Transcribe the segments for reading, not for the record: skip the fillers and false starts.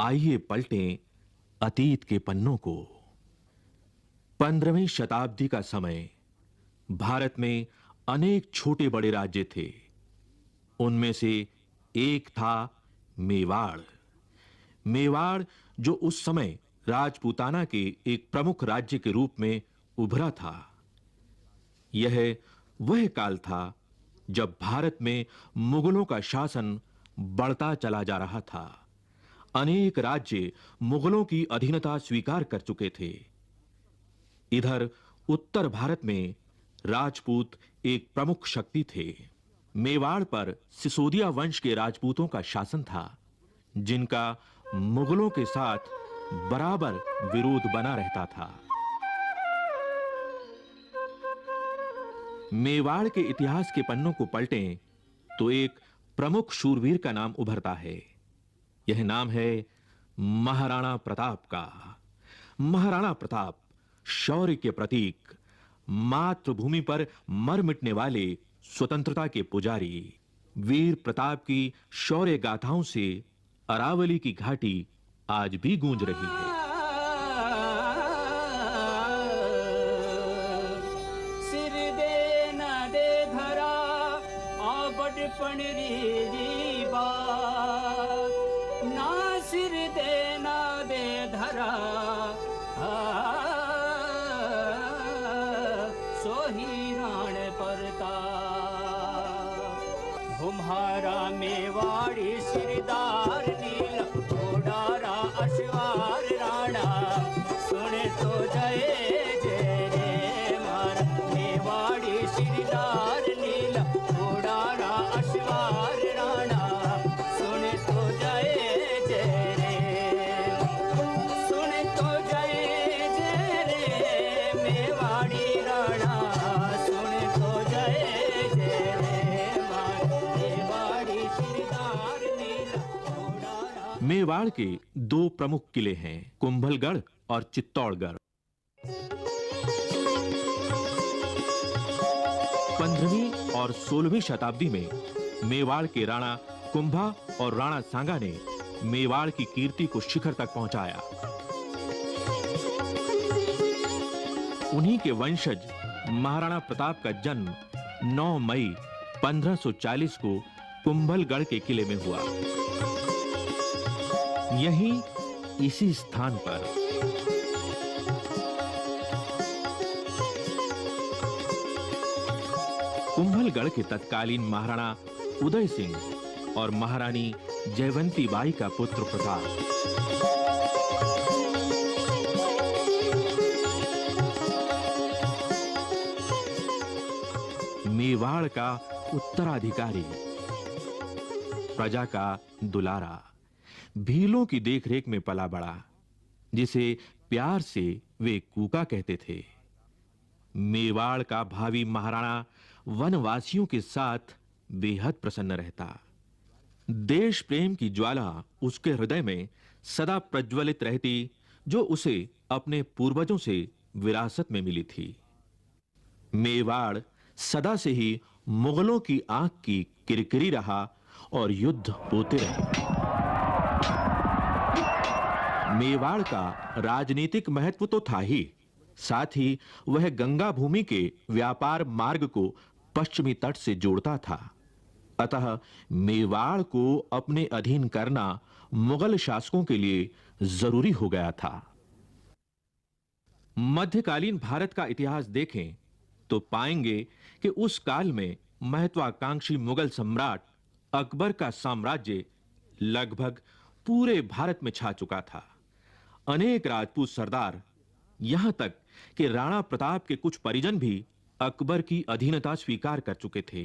आइए पलटें अतीत के पन्नों को। 15वीं शताब्दी का समय। भारत में अनेक छोटे बड़े राज्य थे। उनमें से एक था मेवाड़। मेवाड़ जो उस समय राजपूताना के एक प्रमुख राज्य के रूप में उभरा था। यह वह काल था जब भारत में मुगलों का शासन बढ़ता चला जा रहा था। अनेक राज्य मुगलों की अधीनता स्वीकार कर चुके थे। इधर उत्तर भारत में राजपूत एक प्रमुख शक्ति थे। मेवाड़ पर सिसोदिया वंश के राजपूतों का शासन था, जिनका मुगलों के साथ बराबर विरोध बना रहता था। मेवाड़ के इतिहास के पन्नों को पलटें तो एक प्रमुख शूरवीर का नाम उभरता है। यह नाम है महाराणा प्रताप का। महाराणा प्रताप शौर्य के प्रतीक, मातृभूमि पर मर मिटने वाले स्वतंत्रता के पुजारी। वीर प्रताप की शौर्य गाथाओं से अरावली की घाटी आज भी गूंज रही है। सिर दे न दे धरा आ बड़पन री बात, ना सिर दे न दे धरा सोही राण प्रताप। तुम्हारा मेवाड़ी सिरदार नील घोड़ारा अश्वार राणा, सुन तो जय जय रे मारा। मेवाड़ी सिरदार नील घोड़ारा अश्वार राणा, सुन तो जय जय रे, सुन तो जय जय रे मेवाड़ी राणा, सुन तो जय जय रे मारा। मेवाड़ी सिरदार नील घोड़ारा। मेवाड़ के दो प्रमुख किले हैं, कुंभलगढ़ और चित्तौड़गढ़। 15वीं और 16वीं शताब्दी में मेवाड़ के राणा कुंभा और राणा सांगा ने मेवाड़ की कीर्ति को शिखर तक पहुंचाया। उन्हीं के वंशज महाराणा प्रताप का जन्म 9 मई 1540 को कुंभलगढ़ के किले में हुआ। यहीं इसी स्थान पर कुंभलगढ़ के तत्कालीन महाराणा उदय सिंह और महारानी जयवंती बाई का पुत्र प्रताप मेवाड़ का उत्तराधिकारी, प्रजा का दुलारा, भीलों की देखरेख में पला बड़ा, जिसे प्यार से वे कूका कहते थे। मेवाड़ का भावी महाराणा वनवासियों के साथ बेहद प्रसन्न रहता। देश प्रेम की ज्वाला उसके हृदय में सदा प्रज्वलित रहती, जो उसे अपने पूर्वजों से विरासत में मिली थी। मेवाड़ सदा से ही मुगलों की आंख की किरकिरी रहा और युद्ध होते रहे। मेवाड़ का राजनीतिक महत्व तो था ही, साथ ही वह गंगा भूमि के व्यापार मार्ग को पश्चिमी तट से जोड़ता था। अतः मेवाड़ को अपने अधीन करना मुगल शासकों के लिए जरूरी हो गया था। मध्यकालीन भारत का इतिहास देखें तो पाएंगे कि उस काल में महत्वाकांक्षी मुगल सम्राट अकबर का साम्राज्य लगभग पूरे भारत में छा चुका था। अनेक राजपूत सरदार, यहां तक कि राणा प्रताप के कुछ परिजन भी अकबर की अधीनता स्वीकार कर चुके थे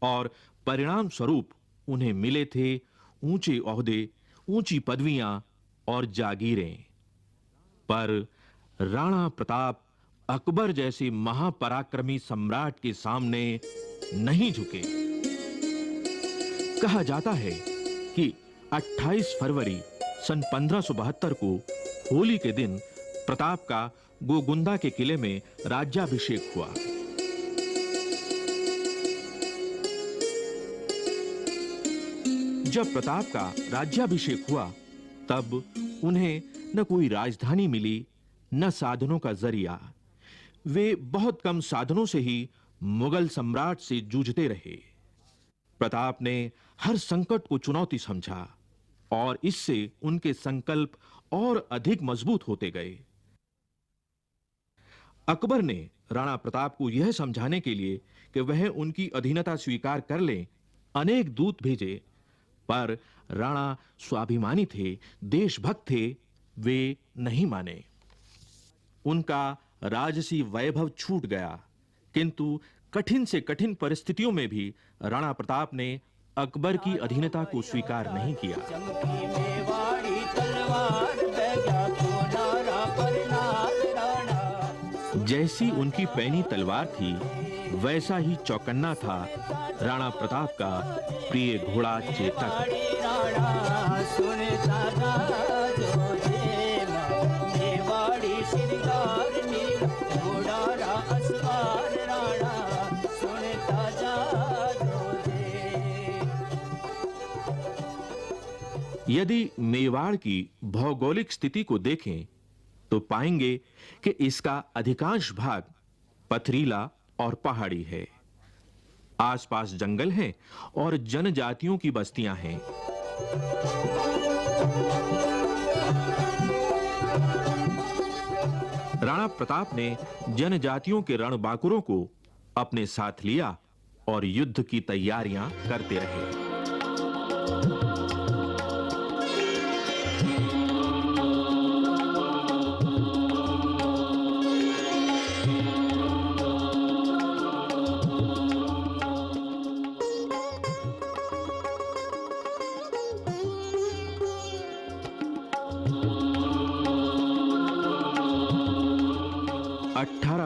और परिणाम स्वरूप उन्हें मिले थे ऊंचे ओहदे, ऊंची पदवियां और जागीरें। पर राणा प्रताप अकबर जैसे महापराक्रमी सम्राट के सामने नहीं झुके। कहा जाता है कि 28 फरवरी सन 1572 को होली के दिन प्रताप का गोगुंदा के किले में राज्याभिषेक हुआ। जब प्रताप का राज्याभिषेक हुआ तब उन्हें न कोई राजधानी मिली, न साधनों का जरिया। वे बहुत कम साधनों से ही मुगल सम्राट से जूझते रहे। प्रताप ने हर संकट को चुनौती समझा और इससे उनके संकल्प और अधिक मजबूत होते गए। अकबर ने राणा प्रताप को यह समझाने के लिए कि वह उनकी अधीनता स्वीकार कर लें, अनेक दूत भेजे, पर राणा स्वाभिमानी थे, देशभक्त थे, वे नहीं माने। उनका राजसी वैभव छूट गया, किंतु कठिन से कठिन परिस्थितियों में भी राणा प्रताप ने अकबर की अधीनता को स्वीकार नहीं किया। चमकी मेवाड़ी तलवार बैजा कोडारा पर नाग राणा। जैसी उनकी पैनी तलवार थी, वैसा ही चौकन्ना था राणा प्रताप का प्रिय घोड़ा चेतक। राणा सुनता था जो जेमा, मेवाड़ी श्रृंगार नील कोडारा असवार राणा सुनता जा जो जे। यदि मेवाड़ की भौगोलिक स्थिति को देखें तो पाएंगे कि इसका अधिकांश भाग पथरीला और पहाड़ी है। आसपास जंगल हैं और जनजातियों की बस्तियां हैं। राणा प्रताप ने जनजातियों के रणबांकुरों को अपने साथ लिया और युद्ध की तैयारियां करते रहे।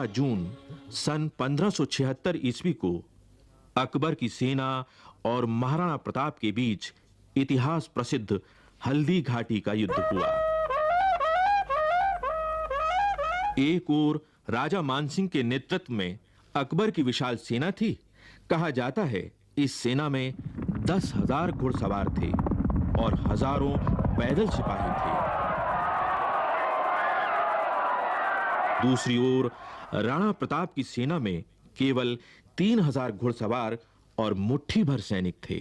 जून सन 1576 ईस्वी को अकबर की सेना और महाराणा प्रताप के बीच इतिहास प्रसिद्ध हल्दी घाटी का युद्ध हुआ। एक ओर राजा मानसिंह के नेतृत्व में अकबर की विशाल सेना थी। कहा जाता है इस सेना में 10,000 घुड़सवार थे और हजारों पैदल सिपाही थे। दूसरी ओर राणा प्रताप की सेना में केवल 3,000 घुड़सवार और मुट्ठी भर सैनिक थे,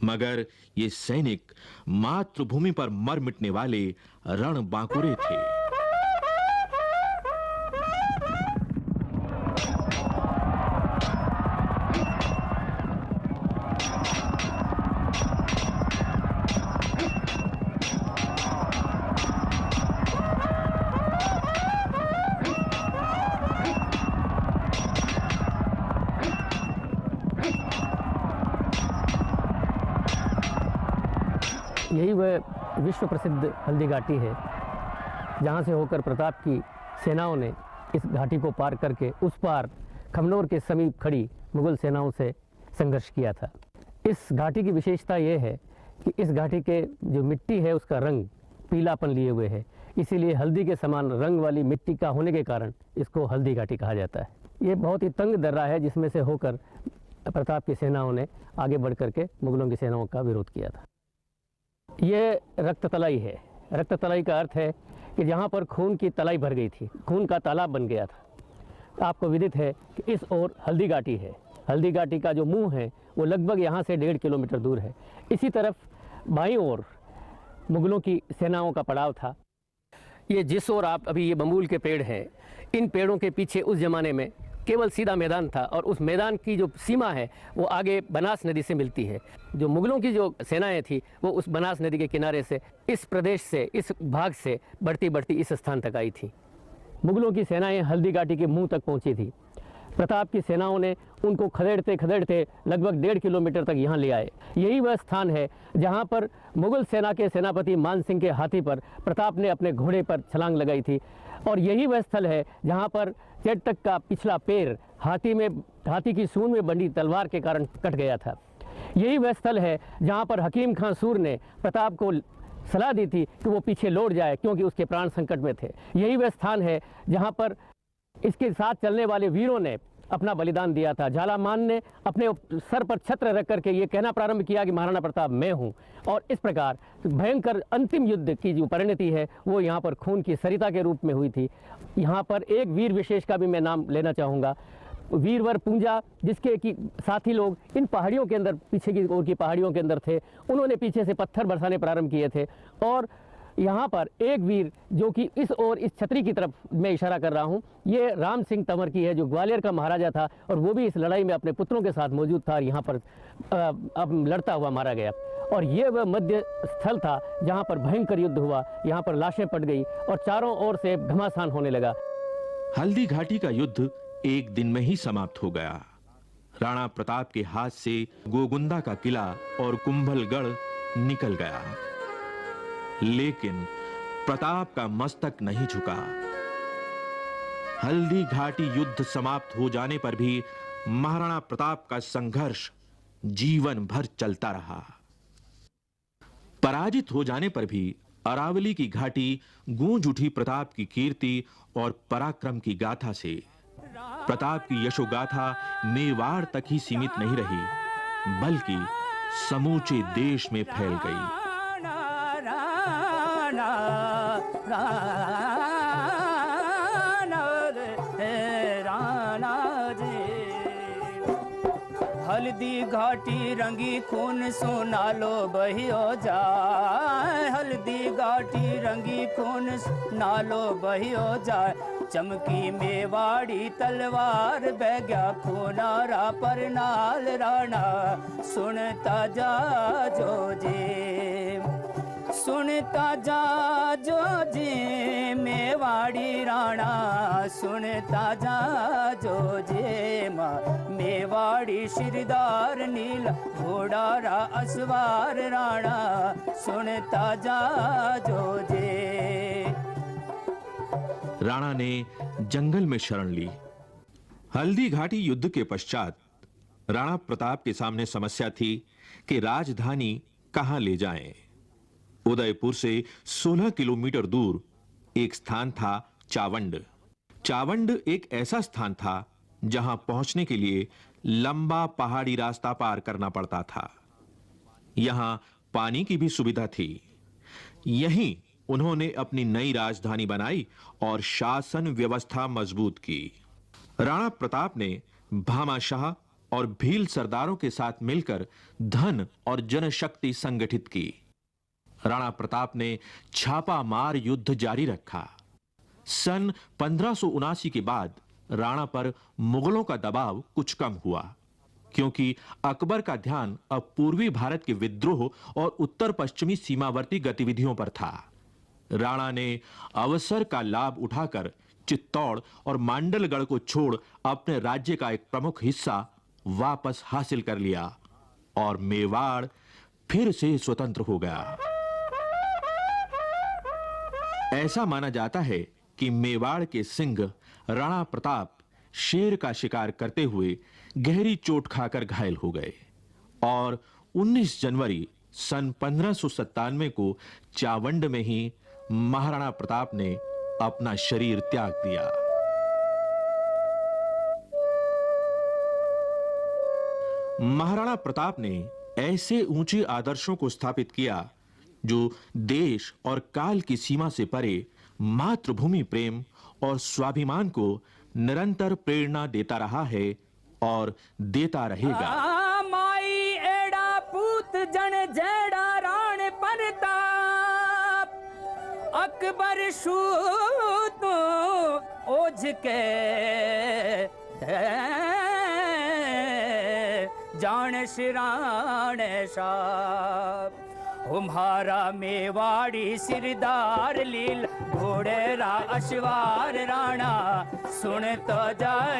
मगर ये सैनिक मातृभूमि पर मर मिटने वाले रणबांकुरे थे। यही वह विश्व प्रसिद्ध हल्दी घाटी है जहाँ से होकर प्रताप की सेनाओं ने इस घाटी को पार करके उस पार खमनोर के समीप खड़ी मुगल सेनाओं से संघर्ष किया था। इस घाटी की विशेषता यह है कि इस घाटी के जो मिट्टी है उसका रंग पीलापन लिए हुए है, इसीलिए हल्दी के समान रंग वाली मिट्टी का होने के कारण इसको हल्दी घाटी कहा जाता है। ये बहुत ही तंग दर्रा है जिसमें से होकर प्रताप की सेनाओं ने आगे बढ़ करके मुगलों की सेनाओं का विरोध किया था। ये रक्त तलाई है। रक्त तलाई का अर्थ है कि जहाँ पर खून की तलाई भर गई थी, खून का तालाब बन गया था। आपको विदित है कि इस ओर हल्दी घाटी है। हल्दी घाटी का जो मुंह है वो लगभग यहाँ से 1.5 किलोमीटर दूर है। इसी तरफ बाईं ओर मुगलों की सेनाओं का पड़ाव था। ये जिस ओर आप अभी ये बम्बूल के पेड़ हैं, इन पेड़ों के पीछे उस ज़माने में केवल सीधा मैदान था और उस मैदान की जो सीमा है वो आगे बनास नदी से मिलती है। जो मुगलों की जो सेनाएं थी वो उस बनास नदी के किनारे से इस प्रदेश से, इस भाग से बढ़ती बढ़ती इस स्थान तक आई थी। मुगलों की सेनाएं हल्दी घाटी के मुंह तक पहुंची थी। प्रताप की सेनाओं ने उनको खदेड़ते खदेड़ते लगभग 1.5 किलोमीटर तक यहाँ ले आए। यही वह स्थान है जहाँ पर मुगल सेना के सेनापति मान सिंह के हाथी पर प्रताप ने अपने घोड़े पर छलांग लगाई थी और यही वह स्थल है जहाँ पर चेतक का पिछला पैर हाथी की सूंड में बंधी तलवार के कारण कट गया था। यही वह स्थल है जहाँ पर हकीम खां सूर ने प्रताप को सलाह दी थी कि वो पीछे लौट जाए क्योंकि उसके प्राण संकट में थे। यही वह स्थान है जहाँ पर इसके साथ चलने वाले वीरों ने अपना बलिदान दिया था। झालामान ने अपने सर पर छत्र रख करके ये कहना प्रारंभ किया कि महाराणा प्रताप मैं हूँ, और इस प्रकार भयंकर अंतिम युद्ध की जो परिणति है वो यहाँ पर खून की सरिता के रूप में हुई थी। यहाँ पर एक वीर विशेष का भी मैं नाम लेना चाहूँगा, वीरवर पूंजा, जिसके कि साथी लोग इन पहाड़ियों के अंदर, पीछे की ओर की पहाड़ियों के अंदर थे। उन्होंने पीछे से पत्थर बरसाने प्रारंभ किए थे, और यहाँ पर एक वीर जो कि इस ओर इस छतरी की तरफ मैं इशारा कर रहा हूँ, ये राम सिंह तंवर की है, जो ग्वालियर का महाराजा था, और वो भी इस लड़ाई में अपने पुत्रों के साथ मौजूद था, यहाँ पर अब लड़ता हुआ मारा गया। और ये वह मध्य स्थल था जहाँ पर भयंकर युद्ध हुआ, यहाँ पर लाशें पड़ गई और चारों ओर से घमासान होने लगा। हल्दी घाटी का युद्ध एक दिन में ही समाप्त हो गया। राणा प्रताप के हाथ से गोगुंदा का किला और कुंभलगढ़ निकल गया, लेकिन प्रताप का मस्तक नहीं झुका। हल्दी घाटी युद्ध समाप्त हो जाने पर भी महाराणा प्रताप का संघर्ष जीवन भर चलता रहा। पराजित हो जाने पर भी अरावली की घाटी गूंज उठी प्रताप की कीर्ति और पराक्रम की गाथा से। प्रताप की यशोगाथा मेवाड़ तक ही सीमित नहीं रही, बल्कि समूचे देश में फैल गई। हल्दी घाटी रंगी खून सोना लो बहियो जाए, हल्दी घाटी रंगी खून नालो बहियो जाए। चमकी मेवाड़ी तलवार बह गया खूनारा पर नाल राणा, सुनता जा जो जे, सुनता जा जो जे मेवाड़ी राणा, सुनता जा जो जे मेवाड़ी शिरदार नील घोड़ारा असवार राणा, सुनता जा जो जे। राणा ने जंगल में शरण ली। हल्दी घाटी युद्ध के पश्चात राणा प्रताप के सामने समस्या थी कि राजधानी कहां ले जाएं। उदयपुर से 16 किलोमीटर दूर एक स्थान था चावंड। चावंड एक ऐसा स्थान था जहां पहुंचने के लिए लंबा पहाड़ी रास्ता पार करना पड़ता था। यहां पानी की भी सुविधा थी। यहीं उन्होंने अपनी नई राजधानी बनाई और शासन व्यवस्था मजबूत की। राणा प्रताप ने भामाशाह और भील सरदारों के साथ मिलकर धन और जनशक्ति संगठित की। राणा प्रताप ने छापामार युद्ध जारी रखा। सन 1579 के बाद राणा पर मुगलों का दबाव कुछ कम हुआ, क्योंकि अकबर का ध्यान अब पूर्वी भारत के विद्रोह और उत्तर पश्चिमी सीमावर्ती गतिविधियों पर था। राणा ने अवसर का लाभ उठाकर चित्तौड़ और मांडलगढ़ को छोड़ अपने राज्य का एक प्रमुख हिस्सा वापस हासिल कर लिया और मेवाड़ फिर से स्वतंत्र हो गया। ऐसा माना जाता है कि मेवाड़ के सिंह राणा प्रताप शेर का शिकार करते हुए गहरी चोट खाकर घायल हो गए और 19 जनवरी सन 1597 को चावंड में ही महाराणा प्रताप ने अपना शरीर त्याग दिया। महाराणा प्रताप ने ऐसे ऊंचे आदर्शों को स्थापित किया जो देश और काल की सीमा से परे मातृभूमि प्रेम और स्वाभिमान को निरंतर प्रेरणा देता रहा है और देता रहेगा। माई एड़ा पूत जन जेड़ा राण परताप, अकबर शूत ओझ के जान शिराण साहब। तुम्हारा मेवाड़ी सिरदार लील घोड़ेरा अश्वार राणा, सुन तो जाए